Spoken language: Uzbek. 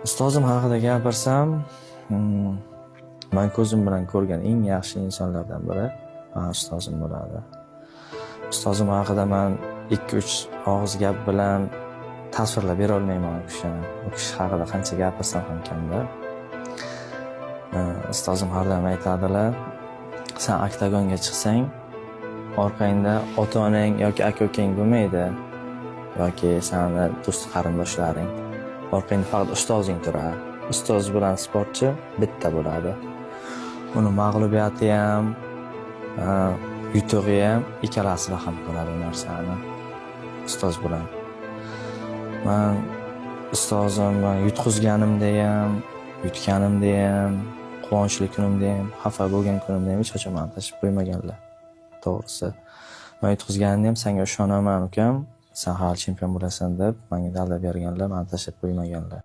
Ustozim haqida gapirsam, men ko'zim bilan ko'rgan eng yaxshi insonlardan biri mana ustozim bo'ladi. Ustozim haqida men 2-3 og'iz gap bilan tasvirlab bera olmayman u kishini. U kishi haqida qancha gapirsam ham kamda. Ustozim har doim aytadilar, sen oktagonga chiqsang, orqangda ota-onang yoki aka-ukang bo'lmaydi, yoki seni do'st qarindoshlaring. Orqangda faqat ustozing turadi. Ustoz bilan sportchi bitta bo'ladi. Uni mag'lubiyati ham, yutug'i ham ikkalasida ham ko'radi bu narsani. Ustoz bilan. Men ustozim yutqizganimda ham, yutganimda ham, quvonchli kunimda ham, xafa bo'lgan kunimda ham hech qachon meni tashib qo'ymaganlar. To'g'risi. Men yutqizganimda ham senga ishonaman ukam, sen hali chempion bo'lasan deb menga dalda berganlar, meni tashib qo'ymaganlar.